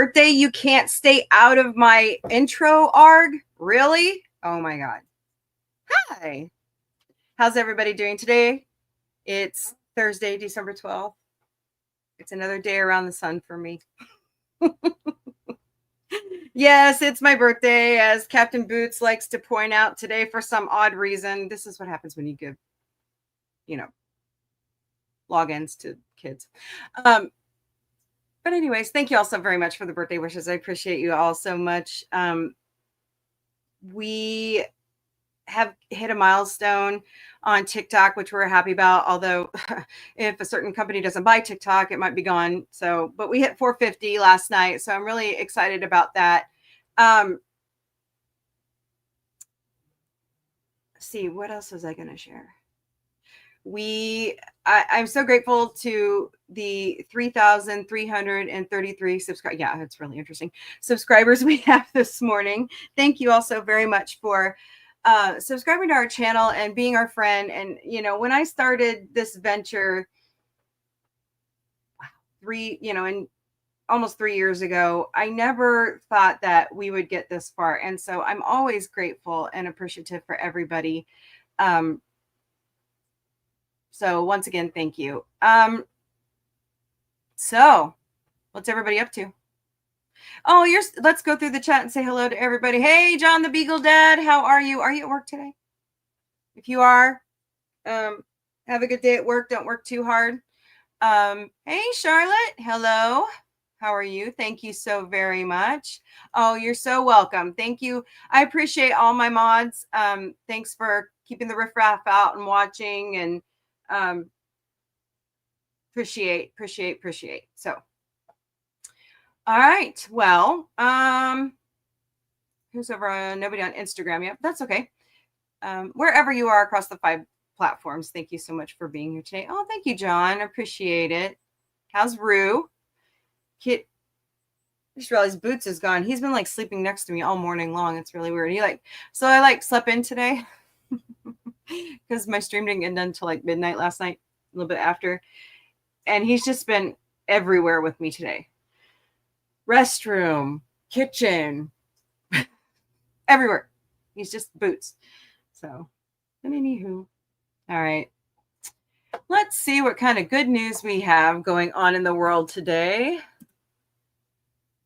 birthday, you can't stay out of my intro, Arg? Really? Oh my God. Hi. How's everybody doing today? It's Thursday, December 12th. It's another day around the sun for me. Yes, it's my birthday, as Captain Boots likes to point out today for some odd reason. This is what happens when you give, logins to kids. But anyways, thank you all so very much for the birthday wishes. I appreciate you all so much. We have hit a milestone on TikTok, which we're happy about. Although if a certain company doesn't buy TikTok, it might be gone. So, but we hit 450 last night. So I'm really excited about that. See, what else was I going to share? I'm so grateful to the 3,333 subscribers. Yeah, it's really interesting. Subscribers we have this morning. Thank you all so very much for subscribing to our channel and being our friend. And, when I started this venture, almost 3 years ago, I never thought that we would get this far. And so I'm always grateful and appreciative for everybody. So once again, thank you. So what's everybody up to? Oh, let's go through the chat and say hello to everybody. Hey, John the Beagle Dad, how are you? Are you at work today? If you are, have a good day at work. Don't work too hard. Hey, Charlotte. Hello. How are you? Thank you so very much. Oh, you're so welcome. Thank you. I appreciate all my mods. Thanks for keeping the riffraff out and watching, and appreciate. So, all right. Well, who's over? Nobody on Instagram yet. That's okay. Wherever you are across the 5 platforms, thank you so much for being here today. Oh, thank you, John. Appreciate it. How's Rue? Kit. I just realized Boots is gone. He's been sleeping next to me all morning long. It's really weird. So I slept in today because my stream didn't get done until midnight last night, a little bit after. And he's just been everywhere with me today. Restroom, kitchen, everywhere. He's just Boots. So, anywho. All right. Let's see what kind of good news we have going on in the world today.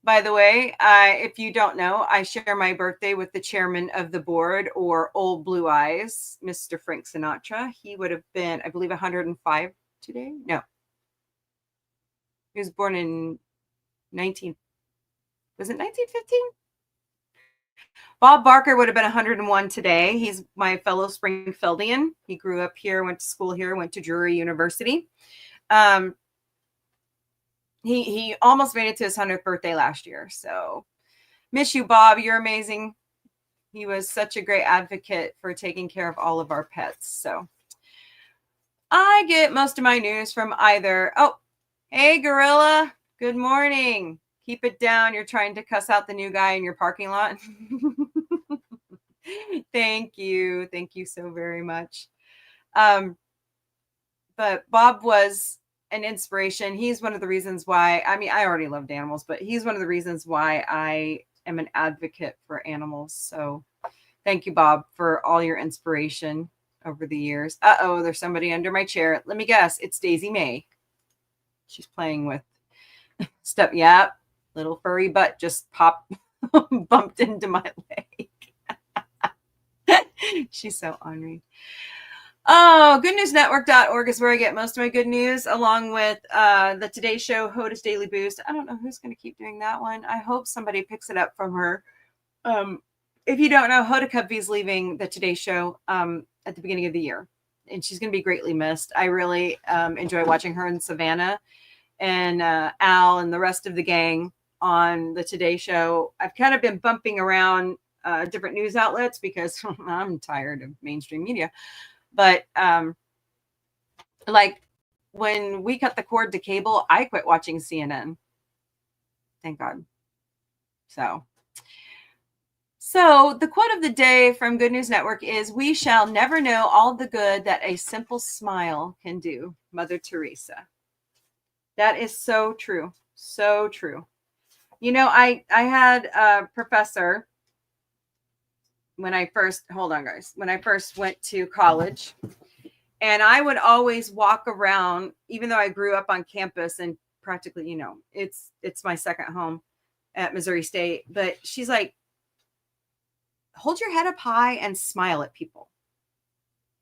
By the way, if you don't know, I share my birthday with the chairman of the board, or Old Blue Eyes, Mr. Frank Sinatra. He would have been, I believe, 105 today. No. He was born in 1915? Bob Barker would have been 101 today. He's my fellow Springfieldian. He grew up here, went to school here, went to Drury University. He almost made it to his 100th birthday last year. So miss you, Bob. You're amazing. He was such a great advocate for taking care of all of our pets. So I get most of my news from either, hey, Gorilla, good morning. Keep it down. You're trying to cuss out the new guy in your parking lot. Thank you. Thank you so very much. But Bob was an inspiration. He's one of the reasons why, I already loved animals, but he's one of the reasons why I am an advocate for animals. So thank you, Bob, for all your inspiration over the years. There's somebody under my chair. Let me guess. It's Daisy May. She's playing with stuff. Yeah. Little furry butt just bumped into my leg. She's so ornery. Oh, goodnewsnetwork.org is where I get most of my good news, along with the Today Show, Hoda's Daily Boost. I don't know who's going to keep doing that one. I hope somebody picks it up from her. If you don't know, Hoda Kotb's leaving the Today Show at the beginning of the year, and she's going to be greatly missed. I really enjoy watching her and Savannah and Al and the rest of the gang on the Today Show. I've kind of been bumping around different news outlets because I'm tired of mainstream media. But when we cut the cord to cable, I quit watching CNN. Thank God. So the quote of the day from Good News Network is, "We shall never know all the good that a simple smile can do." Mother Teresa. That is so true. So true. I had a professor when I first, hold on guys, when I first went to college, and I would always walk around, even though I grew up on campus and practically, it's my second home at Missouri State. But she's like, hold your head up high and smile at people.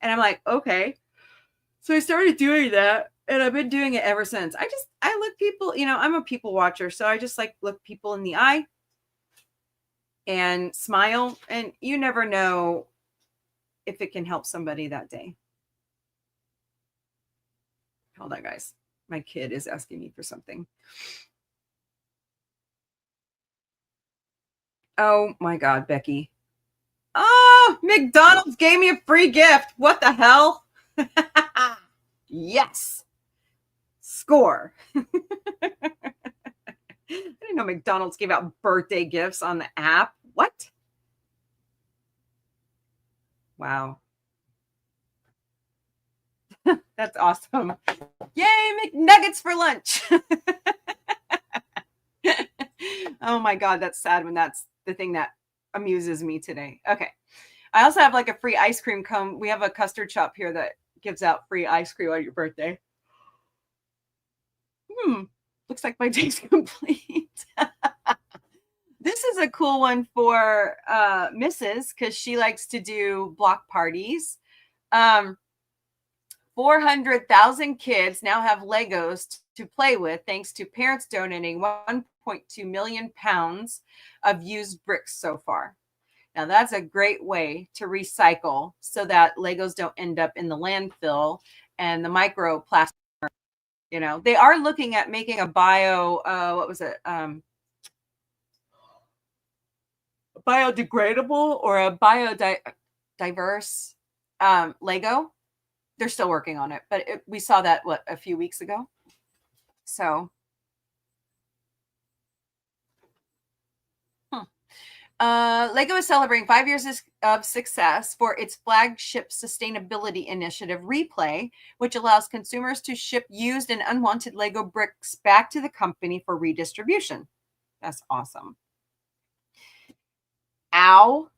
And I'm like, okay. So I started doing that, and I've been doing it ever since. I look people, I'm a people watcher. So I just like look people in the eye and smile. And you never know if it can help somebody that day. Hold on, guys. My kid is asking me for something. Oh my God, Becky. Oh, McDonald's gave me a free gift. What the hell? Yes. Score. I didn't know McDonald's gave out birthday gifts on the app. What? Wow. That's awesome. Yay, McNuggets for lunch. Oh my God, that's sad when that's the thing that amuses me today. Okay. I also have like a free ice cream cone. We have a custard shop here that gives out free ice cream on your birthday. Looks like my day's complete. This is a cool one for Mrs. because she likes to do block parties. 400,000 kids now have Legos to play with thanks to parents donating 1.2 million pounds of used bricks so far. Now, that's a great way to recycle so that Legos don't end up in the landfill and the microplastic. They are looking at making a what was it? Biodegradable or a biodiverse Lego. They're still working on it, but we saw that a few weeks ago. So, Lego is celebrating 5 years of success for its flagship sustainability initiative, Replay, which allows consumers to ship used and unwanted Lego bricks back to the company for redistribution. That's awesome. Ow.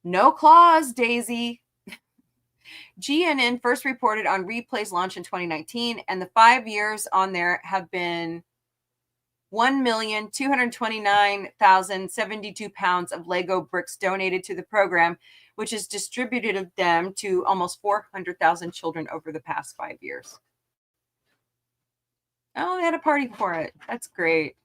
No claws, Daisy. GNN first reported on Replay's launch in 2019, and the 5 years on there have been 1,229,072 pounds of Lego bricks donated to the program, which has distributed them to almost 400,000 children over the past 5 years. Oh, they had a party for it. That's great.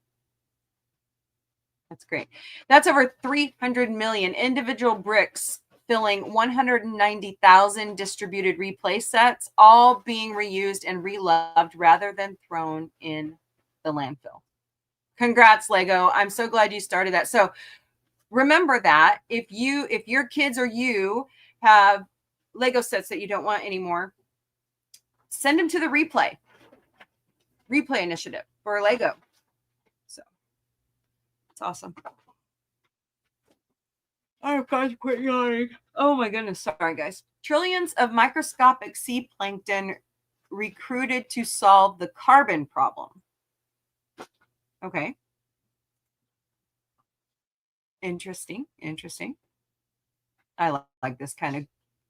That's great. That's over 300 million individual bricks filling 190,000 distributed replay sets, all being reused and reloved rather than thrown in the landfill. Congrats, Lego. I'm so glad you started that. So remember that if your kids or you have Lego sets that you don't want anymore, send them to the replay initiative for Lego. So it's awesome. I've got to quit yawning. Oh my goodness. Sorry, guys. Trillions of microscopic sea plankton recruited to solve the carbon problem. Okay. Interesting. I like this kind of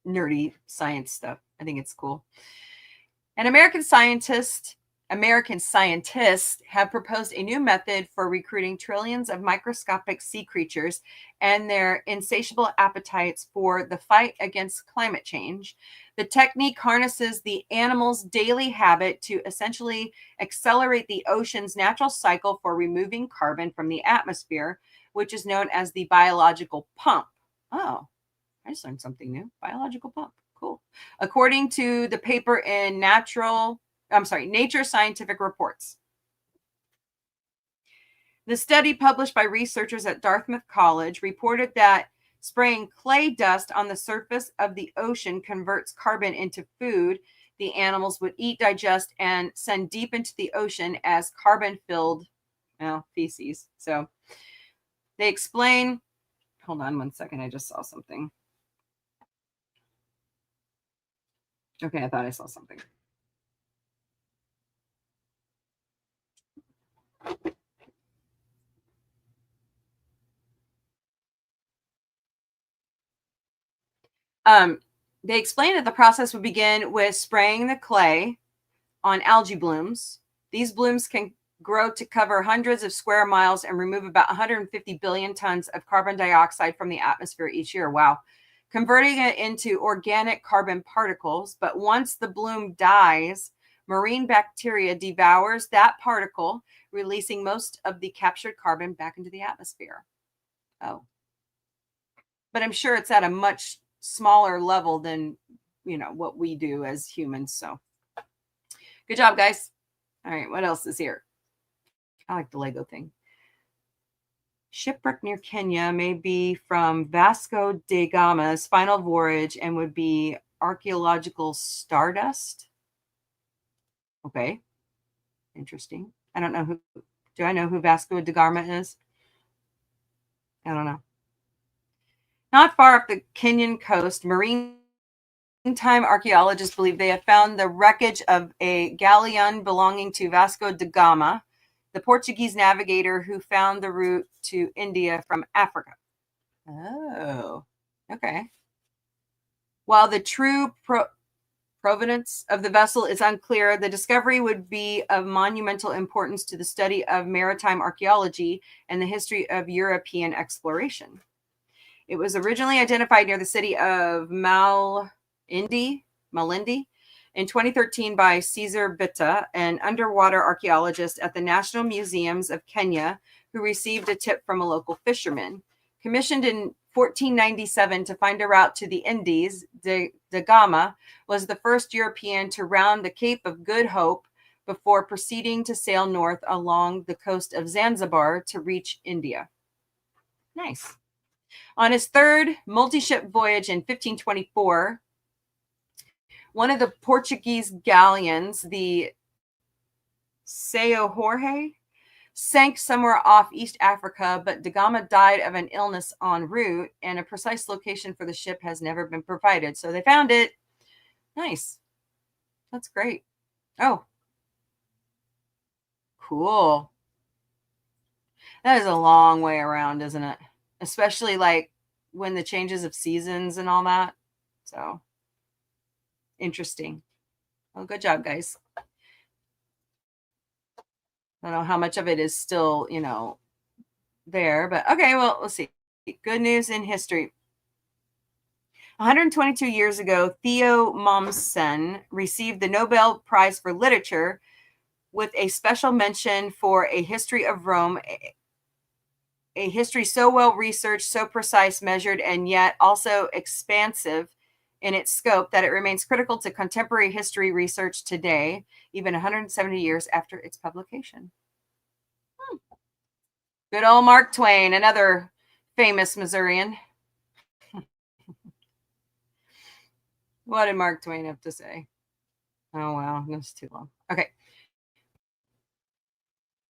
nerdy science stuff. I think it's cool. An American scientists have proposed a new method for recruiting trillions of microscopic sea creatures and their insatiable appetites for the fight against climate change. The technique harnesses the animal's daily habit to essentially accelerate the ocean's natural cycle for removing carbon from the atmosphere, which is known as the biological pump. Oh, I just learned something new. Biological pump. Cool. According to the paper in Nature Scientific Reports. The study published by researchers at Dartmouth College reported that spraying clay dust on the surface of the ocean converts carbon into food the animals would eat, digest, and send deep into the ocean as carbon-filled feces. So they explain, hold on one second, I just saw something. Okay, I thought I saw something. They explained that the process would begin with spraying the clay on algae blooms. These blooms can grow to cover hundreds of square miles and remove about 150 billion tons of carbon dioxide from the atmosphere each year. Wow. Converting it into organic carbon particles. But once the bloom dies, marine bacteria devours that particle, releasing most of the captured carbon back into the atmosphere. Oh. But I'm sure it's at a much smaller level than, what we do as humans. So good job, guys. All right, what else is here? I like the Lego thing. Shipwreck near Kenya may be from Vasco da Gama's final voyage and would be archaeological stardust. Okay, interesting. I don't know who. Do I know who Vasco da Gama is? I don't know. Not far up the Kenyan coast, maritime archaeologists believe they have found the wreckage of a galleon belonging to Vasco da Gama, the Portuguese navigator who found the route to India from Africa. Oh, okay. While the true provenance of the vessel is unclear, the discovery would be of monumental importance to the study of maritime archaeology and the history of European exploration. It was originally identified near the city of Malindi in 2013 by Cesar Bitta, an underwater archaeologist at the National Museums of Kenya, who received a tip from a local fisherman. Commissioned in 1497 to find a route to the Indies, da Gama was the first European to round the Cape of Good Hope before proceeding to sail north along the coast of Zanzibar to reach India. Nice. On his third multi-ship voyage in 1524, one of the Portuguese galleons, the Sao Jorge, sank somewhere off East Africa, but da Gama died of an illness en route, and a precise location for the ship has never been provided. So they found it. Nice. That's great. Oh, cool. That is a long way around, isn't it? Especially like when the changes of seasons and all that. So interesting. Well, good job, guys. I don't know how much of it is still, there, but okay, well, let's see. Good news in history. 122 years ago, Theo Mommsen received the Nobel Prize for Literature with a special mention for A History of Rome, a history so well researched, so precise, measured, and yet also expansive in its scope that it remains critical to contemporary history research today, even 170 years after its publication. Good old Mark Twain, another famous Missourian. What did Mark Twain have to say? Oh, wow. That's too long. Okay.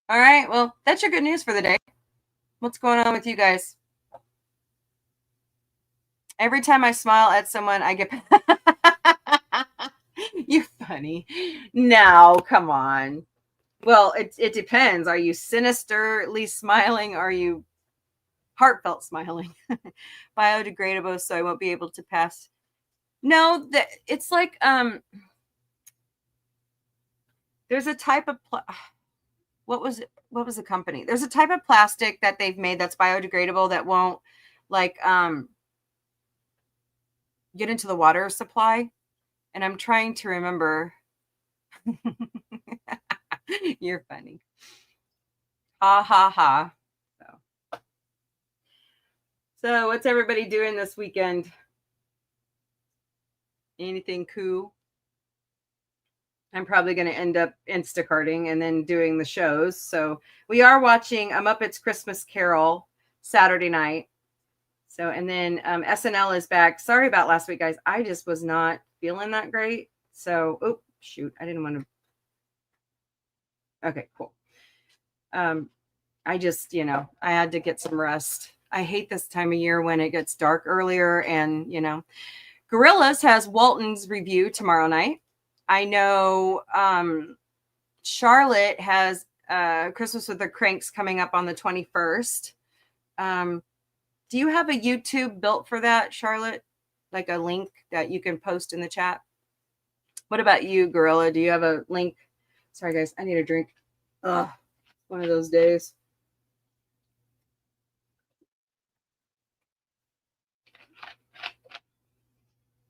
All right. Well, that's your good news for the day. What's going on with you guys? Every time I smile at someone, I get... You're funny. No, come on. Well, it depends. Are you sinisterly smiling? Are you heartfelt smiling? Biodegradable, so I won't be able to pass. No, it's like there's a type of what was the company? There's a type of plastic that they've made that's biodegradable that won't like get into the water supply. And I'm trying to remember. You're funny. Ha ha ha. So what's everybody doing this weekend? Anything cool? I'm probably going to end up Instacarting and then doing the shows. So we are watching a Muppets Christmas Carol Saturday night. So, and then SNL is back. Sorry about last week, guys. I just was not feeling that great. So, oh, shoot. I didn't want to. Okay, cool. I just, I had to get some rest. I hate this time of year when it gets dark earlier. And, Gorillas has Walton's review tomorrow night. I know Charlotte has Christmas with the Cranks coming up on the 21st. Do you have a YouTube built for that, Charlotte? like a link that you can post in the chat? What about you, Gorilla? Do you have a link? Sorry, guys, I need a drink. Ugh, one of those days.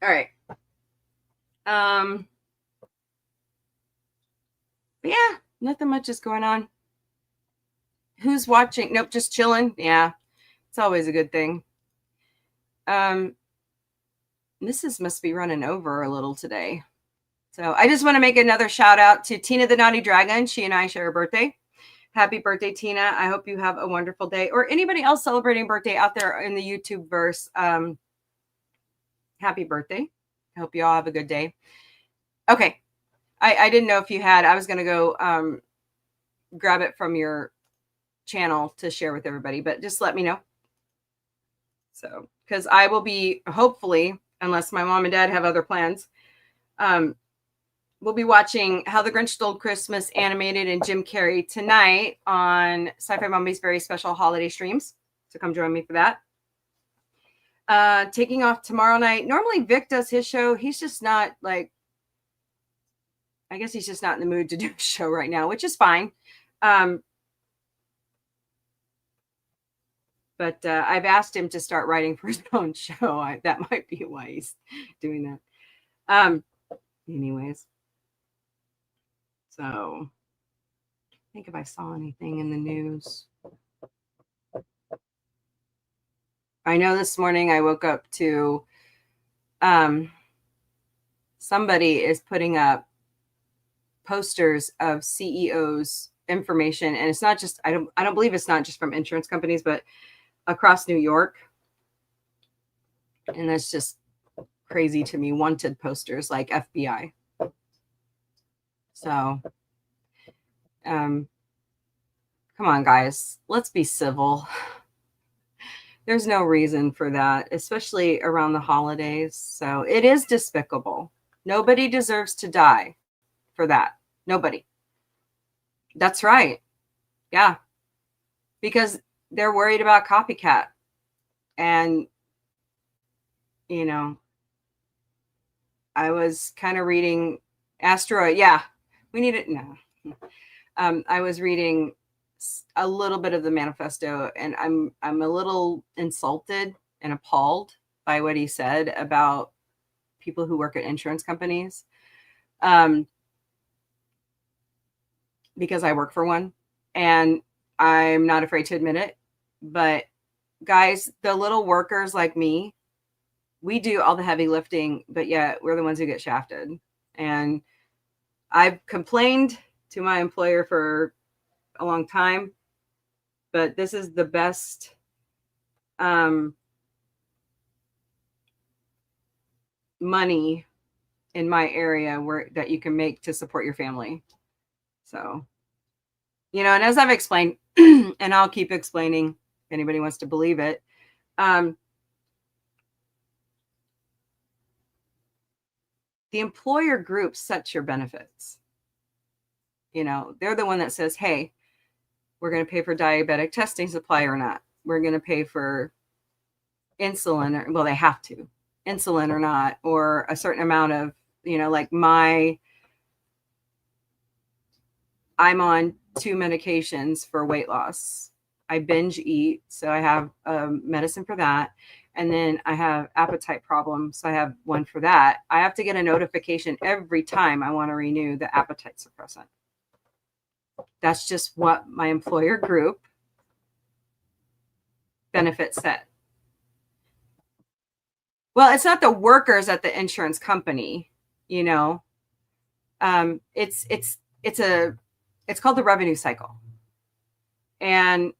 All right. Yeah, nothing much is going on. Who's watching? Nope, just chilling. Yeah, it's always a good thing. Mrs. must be running over a little today. So I just want to make another shout out to Tina the Naughty Dragon. She and I share a birthday. Happy birthday, Tina. I hope you have a wonderful day. Or anybody else celebrating birthday out there in the YouTube verse. Happy birthday. I hope you all have a good day. Okay. I didn't know if you had. I was going to go grab it from your channel to share with everybody, but just let me know. So, because I will be, hopefully, unless my mom and dad have other plans, we'll be watching How the Grinch Stole Christmas animated and Jim Carrey tonight on Sci-Fi Mombie's very special holiday streams. So come join me for that. Taking off tomorrow night. Normally Vic does his show. He's just not like, I guess he's just not in the mood to do a show right now, which is fine. But I've asked him to start writing for his own show. That might be why he's doing that. Anyways. So I think if I saw anything in the news. I know this morning I woke up to somebody is putting up posters of CEOs information, and it's not just I don't believe it's not just from insurance companies, but across New York. And that's just crazy to me. Wanted posters like FBI. So come on, guys, let's be civil. There's no reason for that, especially around the holidays. So it is despicable. Nobody deserves to die for that. Nobody. That's right. Yeah. Because they're worried about copycat. And, you know, I was kind of reading Asteroid. Yeah. We need it. No. I was reading a little bit of the manifesto, and I'm a little insulted and appalled by what he said about people who work at insurance companies. Because I work for one, and I'm not afraid to admit it. But guys, the little workers like me, we do all the heavy lifting, but yet we're the ones who get shafted. And I've complained to my employer for a long time, but this is the best money in my area that you can make to support your family. So, you know, and as I've explained, and I'll keep explaining if anybody wants to believe it, the employer group sets your benefits. You know, they're the one that says, hey, we're going to pay for diabetic testing supply or not. We're going to pay for insulin, or, well, they have to, insulin or not, or a certain amount of, you know, like I'm on 2 medications for weight loss. I binge eat, so I have medicine for that. And then I have appetite problems, so I have one for that. I have to get a notification every time I want to renew the appetite suppressant. That's just what my employer group benefit set. Well, it's not the workers at the insurance company, you know. It's called the revenue cycle. And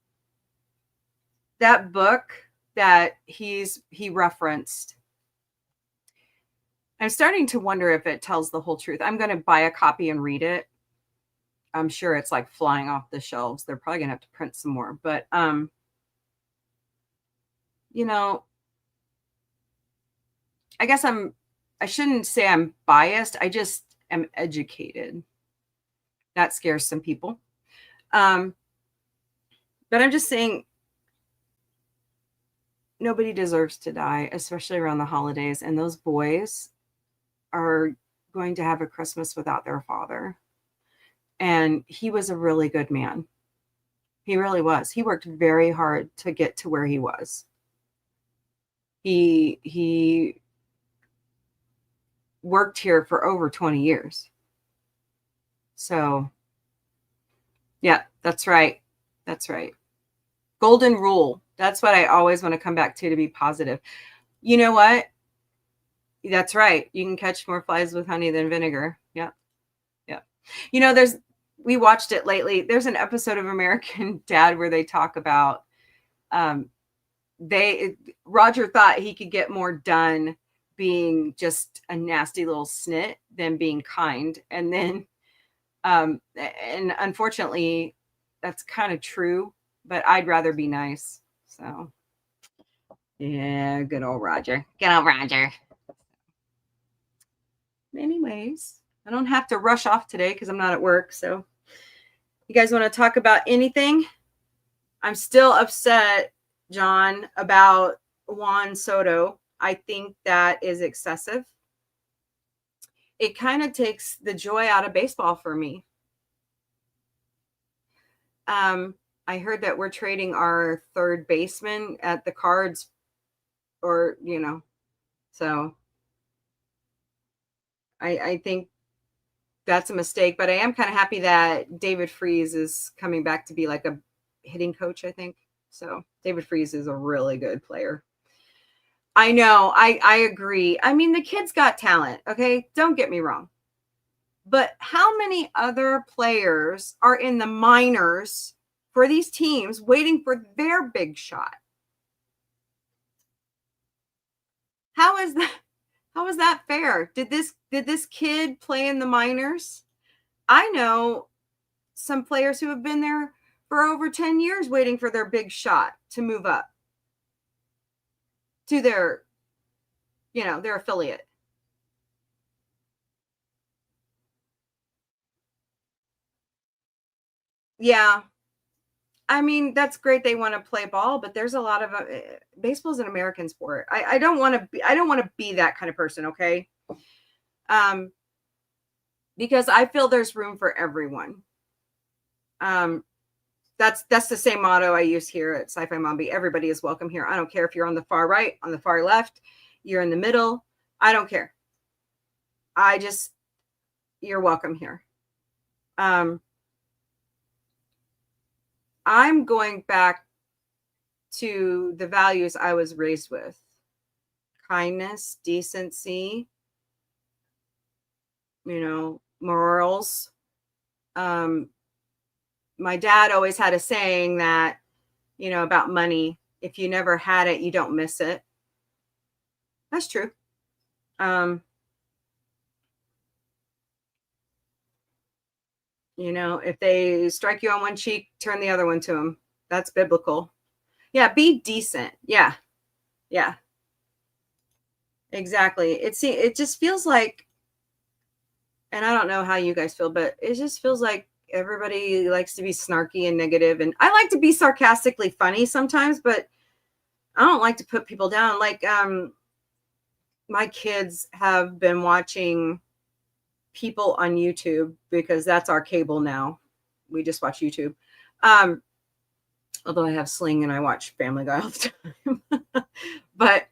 that book that he referenced, I'm starting to wonder if it tells the whole truth. I'm going to buy a copy and read it. I'm sure it's like flying off the shelves. They're probably going to have to print some more. But, you know, I guess I shouldn't say I'm biased. I just am educated. That scares some people. But I'm just saying, nobody deserves to die, especially around the holidays. And those boys are going to have a Christmas without their father. And he was a really good man. He really was. He worked very hard to get to where he was. He worked here for over 20 years. So, yeah, that's right. That's right. Golden rule. That's what I always want to come back to be positive. You know what? That's right. You can catch more flies with honey than vinegar. Yeah. Yeah. You know, we watched it lately. There's an episode of American Dad where they talk about Roger thought he could get more done being just a nasty little snit than being kind. And then and unfortunately that's kind of true, but I'd rather be nice. So yeah, good old Roger. Good old Roger. Anyways, I don't have to rush off today because I'm not at work. So you guys want to talk about anything? I'm still upset, John, about Juan Soto. I think that is excessive. It kind of takes the joy out of baseball for me. I heard that we're trading our third baseman at the Cards, or, so I think that's a mistake, but I am kind of happy that David Freese is coming back to be like a hitting coach, I think. So David Freese is a really good player. I know. I agree. I mean, the kid's got talent. Okay. Don't get me wrong. But how many other players are in the minors for these teams waiting for their big shot? How is that fair? Did this kid play in the minors? I know some players who have been there for over 10 years waiting for their big shot to move up to their affiliate. Yeah. I mean, that's great. They want to play ball, but there's a lot of baseball is an American sport. I don't want to be that kind of person. Okay. Because I feel there's room for everyone. That's the same motto I use here at Sci-Fi Mombie. Everybody is welcome here. I don't care if you're on the far right, on the far left, you're in the middle. I don't care. You're welcome here. I'm going back to the values I was raised with: kindness, decency, morals. My dad always had a saying that, about money: if you never had it, you don't miss it. That's true. If they strike you on one cheek, turn the other one to them. That's biblical. Yeah, be decent. Yeah. Yeah. Exactly. It just feels like, and I don't know how you guys feel, but it just feels like everybody likes to be snarky and negative. And I like to be sarcastically funny sometimes, but I don't like to put people down. Like, my kids have been watching people on YouTube because that's our cable now. We just watch YouTube. Although I have Sling and I watch Family Guy all the time. But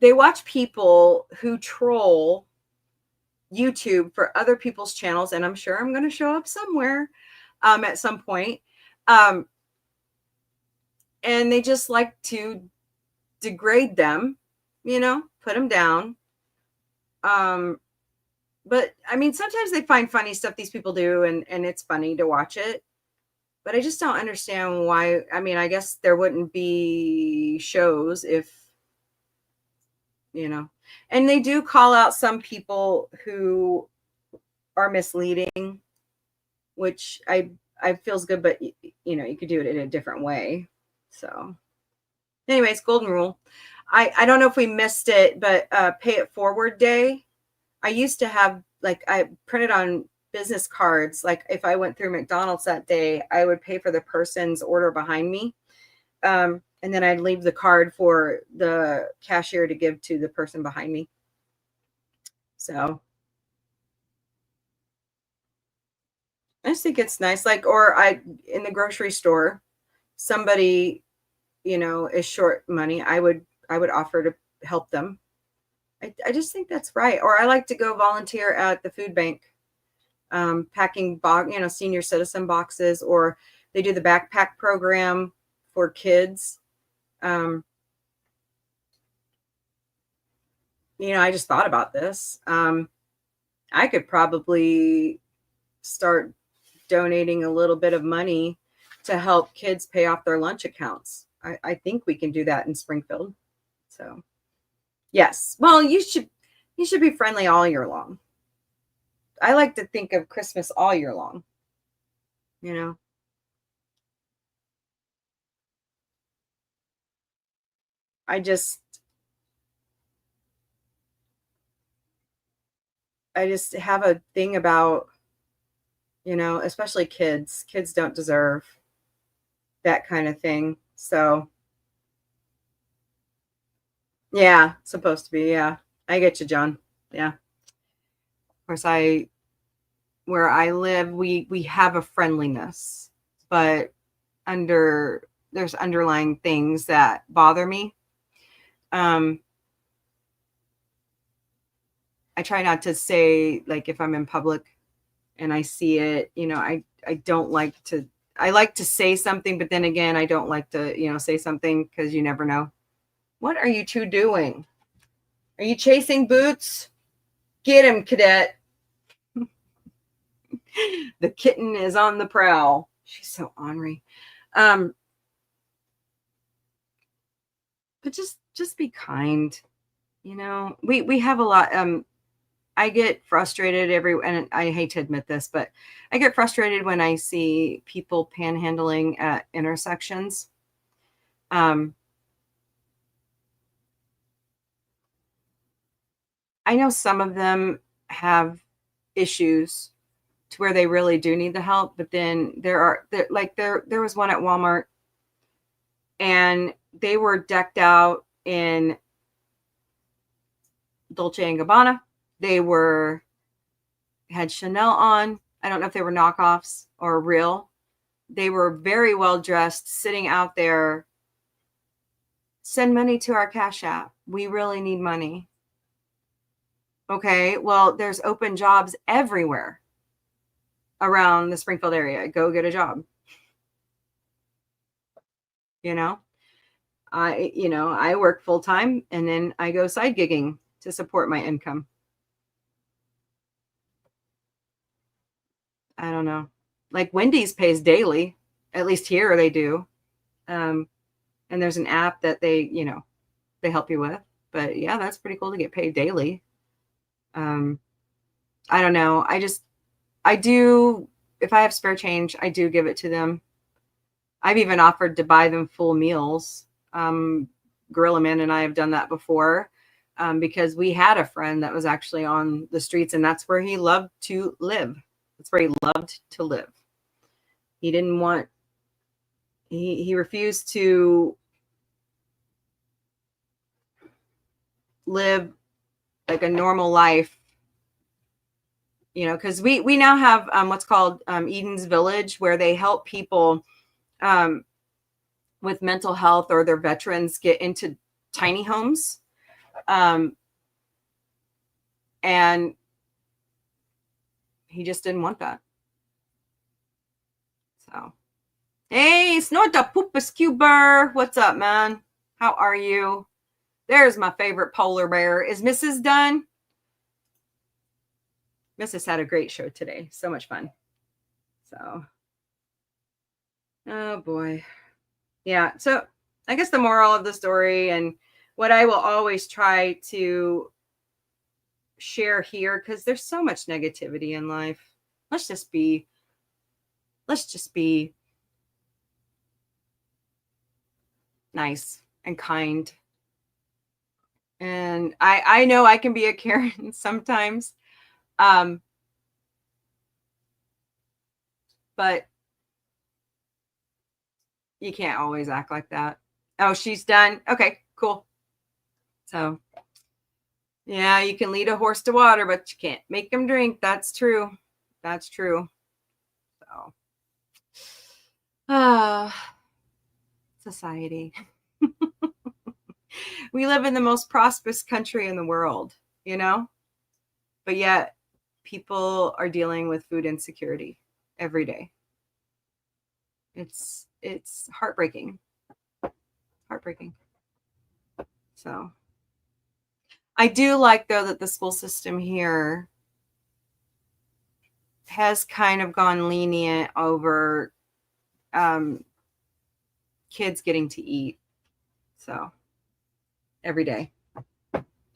they watch people who troll YouTube for other people's channels, and I'm sure I'm going to show up somewhere at some point. And they just like to degrade them, put them down. But I mean, sometimes they find funny stuff these people do, and it's funny to watch it. But I just don't understand why. I mean, I guess there wouldn't be shows if, and they do call out some people who are misleading, which I feels good, but you could do it in a different way. So anyways, golden rule. I don't know if we missed it, but pay it forward day. I used to have, like, I printed on business cards. Like, if I went through McDonald's that day, I would pay for the person's order behind me. And then I'd leave the card for the cashier to give to the person behind me. So I just think it's nice. Like, or in the grocery store, somebody, is short money. I would offer to help them. I just think that's right. Or I like to go volunteer at the food bank, packing senior citizen boxes, or they do the backpack program for kids. I just thought about this. I could probably start donating a little bit of money to help kids pay off their lunch accounts. I think we can do that in Springfield. So, yes. Well, you should be friendly all year long. I like to think of Christmas all year long. I just have a thing about, especially kids. Kids don't deserve that kind of thing. So, yeah, supposed to be. Yeah, I get you, John. Yeah. Of course, where I live, we have a friendliness, but there's underlying things that bother me. I try not to say, like, if I'm in public and I see it, I don't like to. I like to say something, but then again, I don't like to, say something because you never know. What are you two doing? Are you chasing Boots? Get him, cadet. The kitten is on the prowl. She's so ornery. But just be kind. We have a lot. I get frustrated and I hate to admit this, but I get frustrated when I see people panhandling at intersections. I know some of them have issues to where they really do need the help, but then there was one at Walmart and they were decked out in Dolce and Gabbana. They had Chanel on. I don't know if they were knockoffs or real. They were very well dressed, sitting out there. Send money to our Cash App. We really need money. Okay, well, there's open jobs everywhere around the Springfield area. Go get a job. I work full time and then I go side gigging to support my income. I don't know. Like Wendy's pays daily, at least here they do. And there's an app that they help you with. But yeah, that's pretty cool to get paid daily. I don't know. I do, if I have spare change, I do give it to them. I've even offered to buy them full meals. Gorilla Man and I have done that before because we had a friend that was actually on the streets and that's where he loved to live. That's where he loved to live. He didn't want, he refused to live like a normal life, because we now have what's called Eden's Village, where they help people with mental health or their veterans get into tiny homes. And he just didn't want that. So, hey, Snort the Poopus Cuber. What's up, man? How are you? There's my favorite polar bear. Is Mrs. done? Mrs. had a great show today. So much fun. So, oh boy. Yeah. So I guess the moral of the story and what I will always try to share here, because there's so much negativity in life. Let's just be nice and kind. And I know I can be a Karen sometimes. But you can't always act like that. Oh, she's done. Okay, cool. So, yeah, you can lead a horse to water, but you can't make him drink. That's true. That's true. So, society. We live in the most prosperous country in the world, you know? But yet people are dealing with food insecurity every day. It's heartbreaking. Heartbreaking. So I do like, though, that the school system here has kind of gone lenient over kids getting to eat. So every day.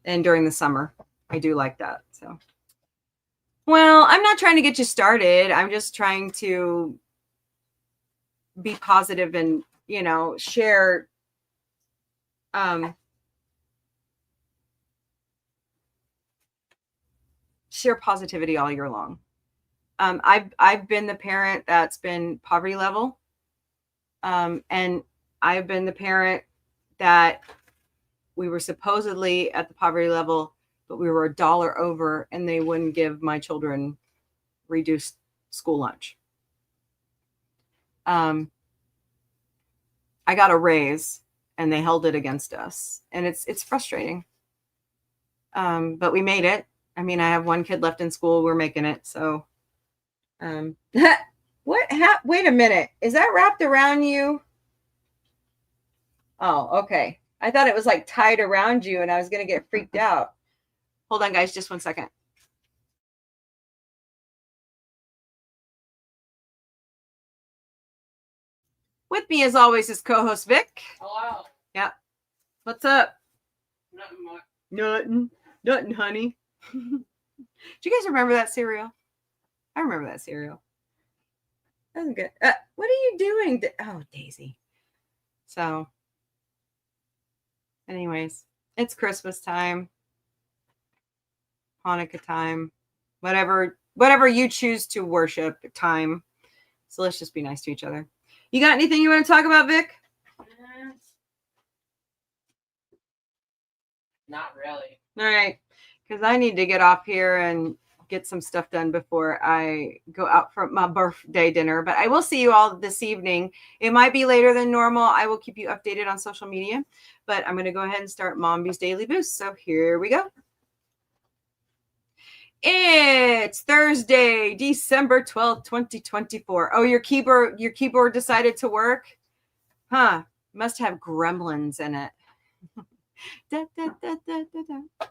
And during the summer, I do like that. So, well, I'm not trying to get you started. I'm just trying to be positive and, share share positivity all year long. I've been the parent that's been poverty level, and I've been the parent that we were supposedly at the poverty level, but we were $1 over, and they wouldn't give my children reduced school lunch. I got a raise, and they held it against us, and it's frustrating. But we made it. I mean, I have one kid left in school. We're making it. So, what? Wait a minute. Is that wrapped around you? Oh, okay. I thought it was like tied around you and I was going to get freaked out. Hold on, guys. Just 1 second. With me, as always, is co-host Vic. Hello. Yeah. What's up? Nothing much. Nothing, honey. Do you guys remember that cereal? I remember that cereal. That was good. What are you doing? Oh, Daisy. So, anyways, it's Christmas time, Hanukkah time, whatever you choose to worship time. So let's just be nice to each other. You got anything you want to talk about, Vic? Not really. All right, because I need to get off here and get some stuff done before I go out for my birthday dinner. But I will see you all this evening. It might be later than normal. I will keep you updated on social media. But I'm going to go ahead and start Mombie's Daily Boost. So here we go. It's Thursday, December 12th, 2024. Oh, your keyboard decided to work? Huh. Must have gremlins in it. Da, da, da, da, da, da.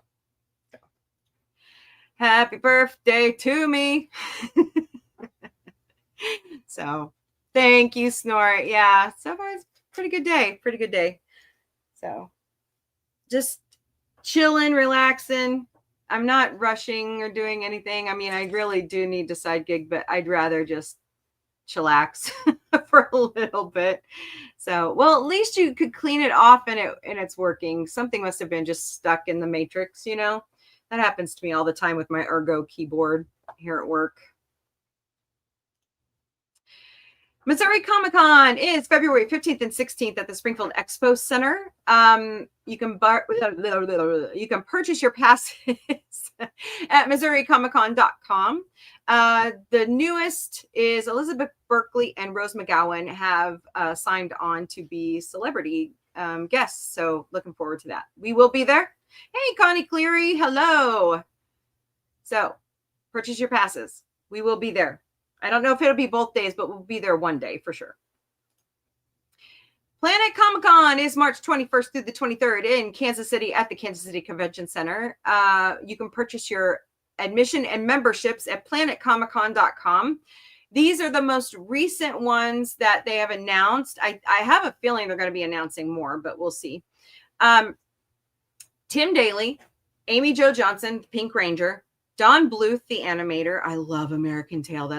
Happy birthday to me. So thank you, Snort. Yeah, so far it's pretty good day. So just chilling, relaxing. I'm not rushing or doing anything. I mean, I really do need a side gig, but I'd rather just chillax for a little bit. So, well, at least you could clean it off and it's working. Something must have been just stuck in the matrix, That happens to me all the time with my Ergo keyboard here at work. Missouri Comic-Con is February 15th and 16th at the Springfield Expo Center. You can purchase your passes at MissouriComicCon.com. The newest is Elizabeth Berkley and Rose McGowan have signed on to be celebrity guests. So looking forward to that. We will be there. Hey, Connie Cleary. Hello. So purchase your passes. We will be there. I don't know if it'll be both days, but we'll be there one day for sure. Planet Comic-Con is March 21st through the 23rd in Kansas City at the Kansas City Convention Center. You can purchase your admission and memberships at planetcomiccon.com. These are the most recent ones that they have announced. I have a feeling they're going to be announcing more, but we'll see. Tim Daly, Amy Jo Johnson, Pink Ranger, Don Bluth, the animator. I love American Tail.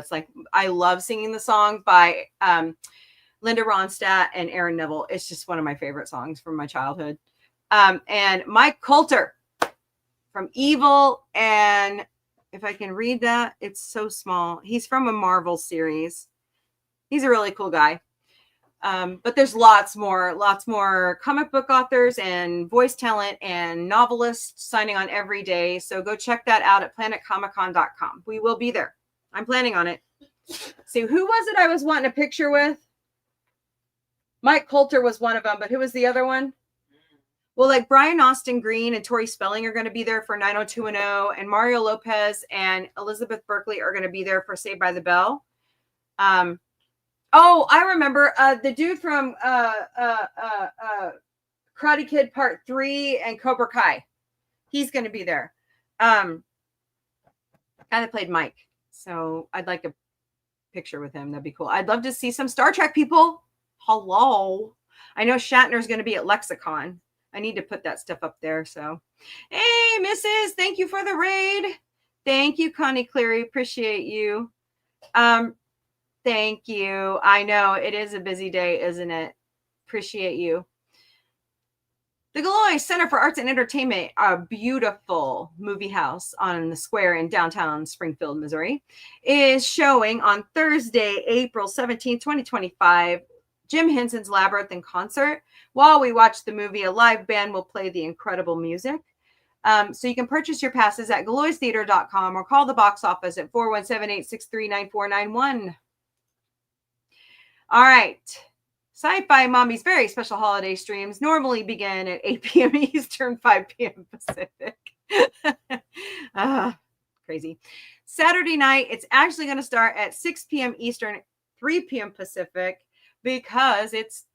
I love singing the song by Linda Ronstadt and Aaron Neville. It's just one of my favorite songs from my childhood. And Mike Coulter from Evil. And if I can read that, it's so small. He's from a Marvel series. He's a really cool guy. But there's lots more comic book authors and voice talent and novelists signing on every day. So go check that out at planetcomiccon.com. We will be there. I'm planning on it. See, who was it I was wanting a picture with? Mike Coulter was one of them, but who was the other one? Well, like Brian Austin Green and Tori Spelling are going to be there for 90210, and Mario Lopez and Elizabeth Berkley are going to be there for Saved by the Bell. Oh, I remember the dude from Karate Kid Part 3 and Cobra Kai. He's going to be there. Guy that played Mike. So I'd like a picture with him. That'd be cool. I'd love to see some Star Trek people. Hello. I know Shatner's going to be at Lexicon. I need to put that stuff up there. So, hey, Mrs. Thank you for the raid. Thank you, Connie Cleary. Appreciate you. Thank you. I know it is a busy day, isn't it? Appreciate you. The Galloy Center for Arts and Entertainment, a beautiful movie house on the square in downtown Springfield, Missouri, is showing on Thursday, April 17th, 2025, Jim Henson's Labyrinth in concert. While we watch the movie, a live band will play the incredible music. So you can purchase your passes at galloystheater.com or call the box office at 417-863-9491. All right. Sci-Fi Mombie's very special holiday streams normally begin at 8 p.m. Eastern, 5 p.m. Pacific. Crazy. Saturday night, it's actually going to start at 6 p.m. Eastern, 3 p.m. Pacific, because it's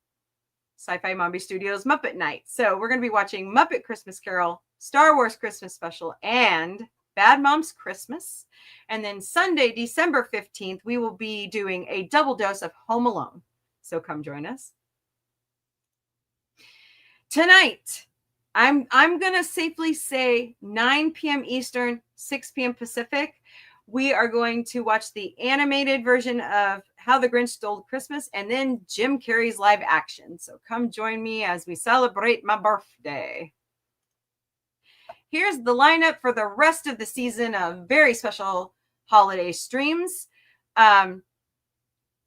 Sci-Fi Mombie Studios Muppet Night. So we're going to be watching Muppet Christmas Carol, Star Wars Christmas Special, and Bad Moms Christmas. And then Sunday, December 15th, we will be doing a double dose of Home Alone. So come join us. Tonight, I'm going to safely say 9 p.m. Eastern, 6 p.m. Pacific. We are going to watch the animated version of How the Grinch Stole Christmas and then Jim Carrey's live action. So come join me as we celebrate my birthday. Here's the lineup for the rest of the season of very special holiday streams. The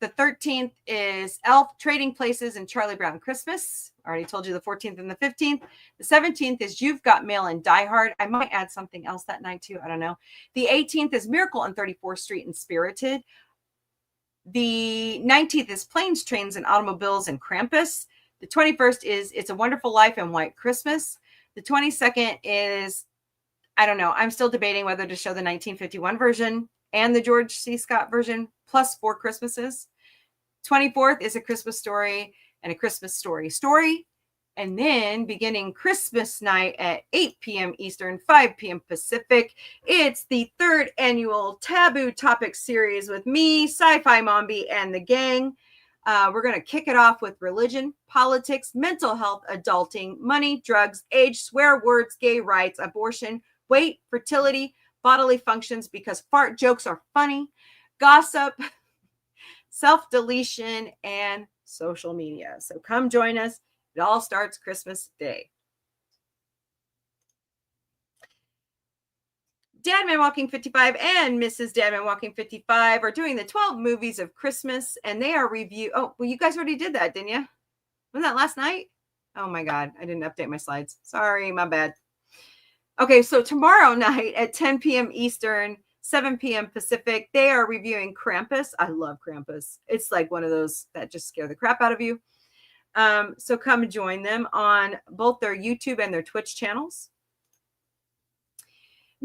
13th is Elf, Trading Places, and Charlie Brown Christmas. I already told you the 14th and the 15th. The 17th is You've Got Mail and Die Hard. I might add something else that night too. I don't know. The 18th is Miracle on 34th Street and Spirited. The 19th is Planes, Trains, and Automobiles and Krampus. The 21st is It's a Wonderful Life and White Christmas. The 22nd is, I don't know. I'm still debating whether to show the 1951 version and the George C. Scott version plus 4 Christmases. 24th is A Christmas Story and A Christmas Story. And then beginning Christmas night at 8 p.m. Eastern, 5 p.m. Pacific, it's the 3rd annual Taboo Topic series with me, Sci-Fi Mombie, and the gang. We're going to kick it off with religion, politics, mental health, adulting, money, drugs, age, swear words, gay rights, abortion, weight, fertility, bodily functions because fart jokes are funny, gossip, self-deletion, and social media. So come join us. It all starts Christmas Day. Dadman Walking 55 and Mrs. Dadman Walking 55 are doing the 12 movies of Christmas, and they are review. Oh, well, you guys already did that, didn't you? Wasn't that last night? Oh my God, I didn't update my slides. Sorry, my bad. Okay, so tomorrow night at 10 p.m. Eastern, 7 p.m. Pacific, they are reviewing Krampus. I love Krampus. It's like one of those that just scare the crap out of you. So come join them on both their YouTube and their Twitch channels.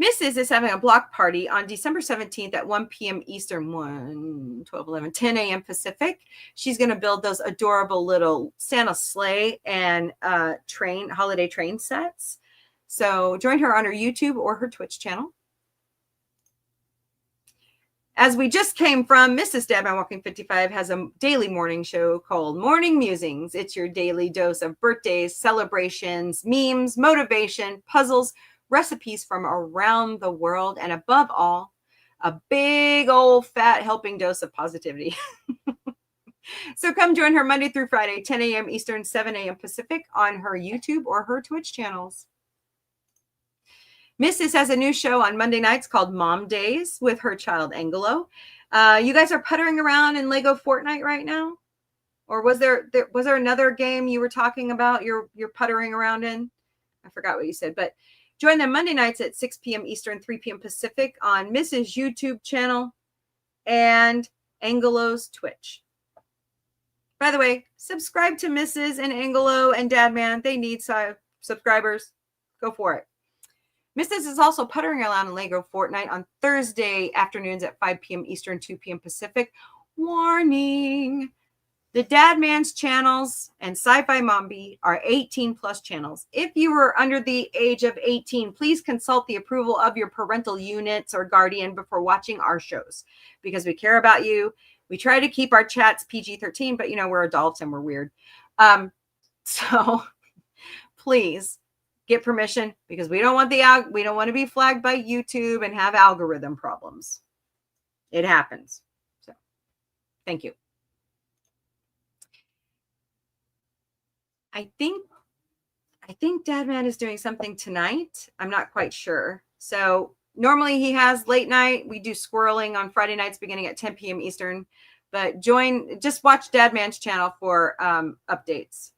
Mrs. is having a block party on December 17th at 1 p.m. Eastern, 12, 11, 10 a.m. Pacific. She's going to build those adorable little Santa sleigh and holiday train sets. So join her on her YouTube or her Twitch channel. As we just came from, Mrs. Dadman Walking 55 has a daily morning show called Morning Musings. It's your daily dose of birthdays, celebrations, memes, motivation, puzzles, recipes from around the world, and above all, a big old fat helping dose of positivity. So come join her Monday through Friday, 10 a.m. Eastern, 7 a.m. Pacific on her YouTube or her Twitch channels. Mrs. has a new show on Monday nights called Mom Days with her child Angelo. You guys are puttering around in Lego Fortnite right now? Or was there another game you were talking about? You're puttering around in. I forgot what you said, but join them Monday nights at 6 p.m. Eastern, 3 p.m. Pacific on Mrs. YouTube channel and Angelo's Twitch. By the way, subscribe to Mrs. and Angelo and Dadman. They need subscribers. Go for it. Mrs. is also puttering around in Lego Fortnite on Thursday afternoons at 5 p.m. Eastern, 2 p.m. Pacific. Warning. The Dadman's channels and Sci-Fi Mombie are 18 plus channels. If you are under the age of 18, please consult the approval of your parental units or guardian before watching our shows because we care about you. We try to keep our chats PG-13, but we're adults and we're weird. So please get permission because we don't want to be flagged by YouTube and have algorithm problems. It happens. So thank you. I think Dadman is doing something tonight. I'm not quite sure. So normally he has late night. We do squirreling on Friday nights beginning at 10 p.m. Eastern. But just watch Dadman's channel for updates.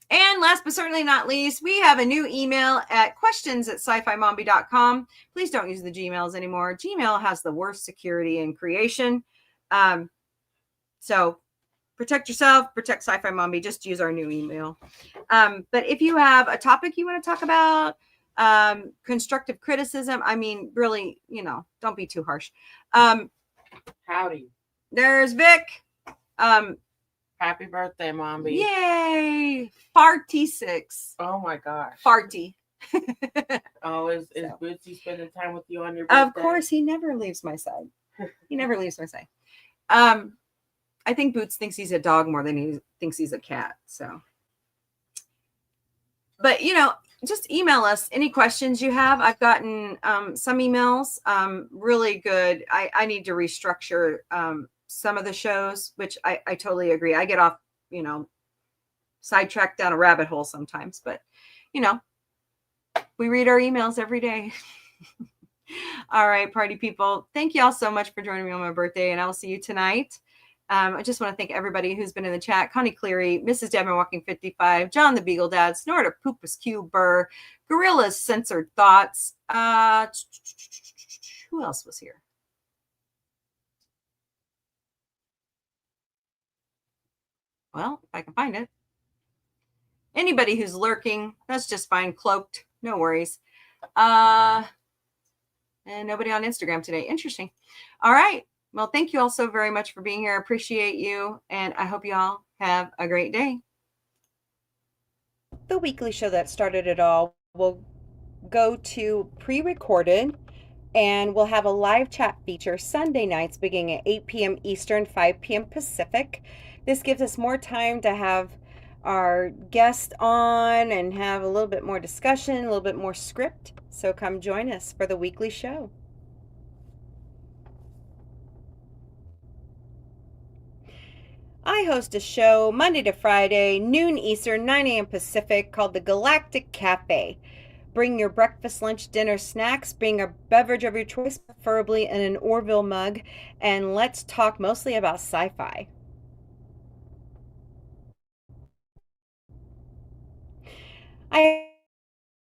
And last but certainly not least, we have a new email at questions@scifimombie.com. Please don't use the Gmails anymore. Gmail has the worst security in creation. So protect yourself, protect Sci-Fi Mombie. Just use our new email. But if you have a topic you want to talk about, constructive criticism, really, don't be too harsh. Howdy. There's Vic. Happy birthday, Mombie. Yay. Farty6. Oh my gosh. Farty. Oh, is Bootsy spending time with you on your birthday? Of course, he never leaves my side. I think Boots thinks he's a dog more than he thinks he's a cat. So, but just email us any questions you have. I've gotten some emails, really good. I need to restructure some of the shows, which I totally agree. I get off, sidetracked down a rabbit hole sometimes, but we read our emails every day. All right, party people. Thank you all so much for joining me on my birthday, and I will see you tonight. I just want to thank everybody who's been in the chat. Connie Cleary, Mrs. Devin Walking 55, John the Beagle Dad, Snort of Poopus Q Burr, Gorilla's Censored Thoughts. Who else was here? Well, if I can find it. Anybody who's lurking, that's just fine. Cloaked, no worries. And nobody on Instagram today. Interesting. All right. Well, thank you all so very much for being here. I appreciate you, and I hope you all have a great day. The weekly show that started it all will go to pre-recorded, and we'll have a live chat feature Sunday nights beginning at 8 p.m. Eastern, 5 p.m. Pacific. This gives us more time to have our guest on and have a little bit more discussion, a little bit more script. So come join us for the weekly show. I host a show Monday to Friday, noon Eastern, 9 a.m. Pacific, called the Galactic Cafe. Bring your breakfast, lunch, dinner, snacks. Bring a beverage of your choice, preferably in an Orville mug. And let's talk mostly about sci-fi. I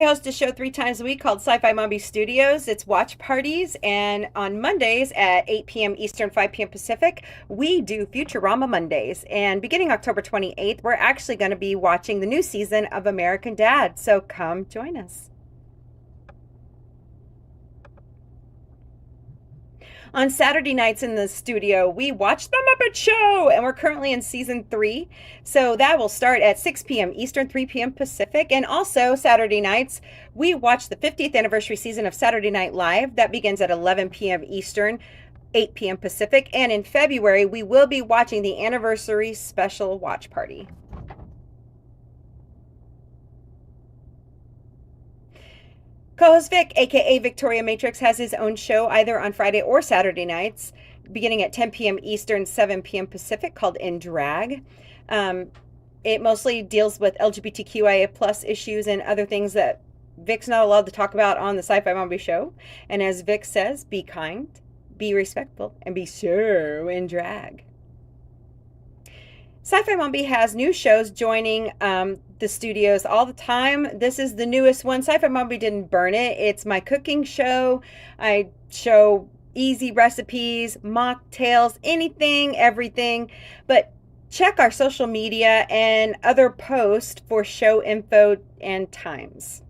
host a show 3 times a week called Sci-Fi Mombie Studios. It's watch parties, and on Mondays at 8 p.m. Eastern, 5 p.m. Pacific, we do Futurama Mondays. And beginning October 28th, we're actually going to be watching the new season of American Dad. So come join us. On Saturday nights in the studio, we watch The Muppet Show, and we're currently in season 3. So that will start at 6 p.m. Eastern, 3 p.m. Pacific. And also Saturday nights, we watch the 50th anniversary season of Saturday Night Live. That begins at 11 p.m. Eastern, 8 p.m. Pacific. And in February, we will be watching the anniversary special watch party. Co-host Vic, aka Victoria Matrix, has his own show either on Friday or Saturday nights, beginning at 10 p.m. Eastern, 7 p.m. Pacific, called In Drag. It mostly deals with LGBTQIA plus issues and other things that Vic's not allowed to talk about on the Sci-Fi Mombie show. And as Vic says, be kind, be respectful, and be so in drag. Sci-Fi Mombie has new shows joining the studios all the time. This is the newest one. Sci-Fi Mombie didn't burn it. It's my cooking show. I show easy recipes, mocktails, anything, everything. But check our social media and other posts for show info and times.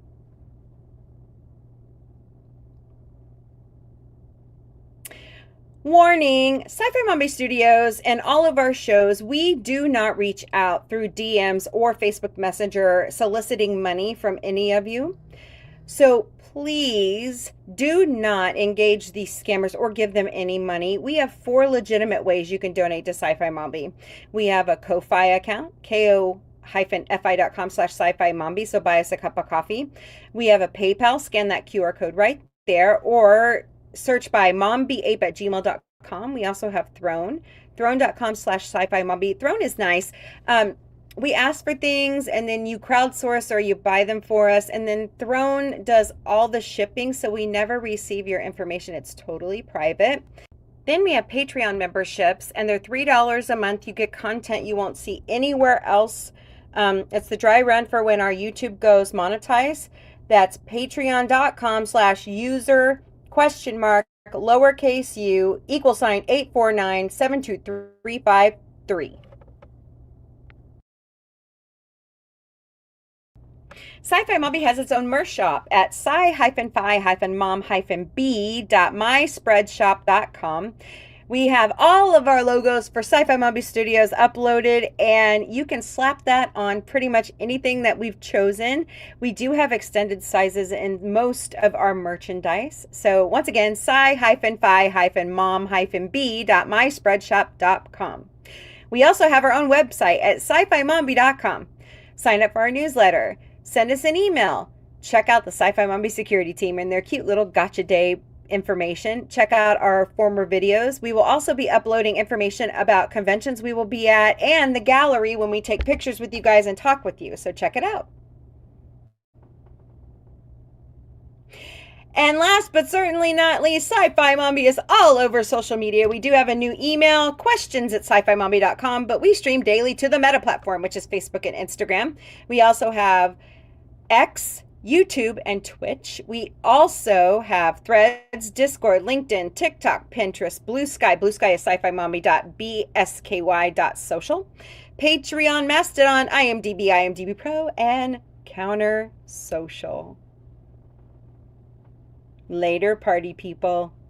Warning, Sci-Fi Mombie Studios and all of our shows, we do not reach out through DMs or Facebook Messenger soliciting money from any of you. So please do not engage these scammers or give them any money. We have 4 legitimate ways you can donate to Sci-Fi Mombie. We have a Ko-Fi account, ko-fi.com/sci-fi mombie, so buy us a cup of coffee. We have a PayPal, scan that QR code right there, or search by mombie8@gmail.com. We also have throne.com/sci-fi mombie. Throne is nice. We ask for things and then you crowdsource or you buy them for us, and then Throne does all the shipping, so we never receive your information. It's totally private. Then we have Patreon memberships, and they're $3 a month. You get content you won't see anywhere else. It's the dry run for when our YouTube goes monetized. That's patreon.com/user lowercase u =849723353. Sci-Fi Mombie has its own merch shop at sci-fi-mom-b.myspreadshop.com. We have all of our logos for Sci-Fi Mombie Studios uploaded, and you can slap that on pretty much anything that we've chosen. We do have extended sizes in most of our merchandise. So once again, sci-fi-mom-b.myspreadshop.com. We also have our own website at sci-fi-mombie.com. Sign up for our newsletter. Send us an email. Check out the Sci-Fi Mombie security team and their cute little gotcha day information. Check out our former videos. We will also be uploading information about conventions we will be at and the gallery when we take pictures with you guys and talk with you. So check it out. And last but certainly not least, Sci-Fi Mombie is all over social media. We do have a new email, questions@sci-fi-mombie.com, but we stream daily to the Meta platform, which is Facebook and Instagram. We also have X, YouTube, and Twitch. We also have Threads, Discord, LinkedIn, TikTok, Pinterest, Blue Sky. Blue Sky is sci-fi-mombie.bsky.social. Patreon, Mastodon, IMDb, IMDb Pro, and Counter Social. Later, party people.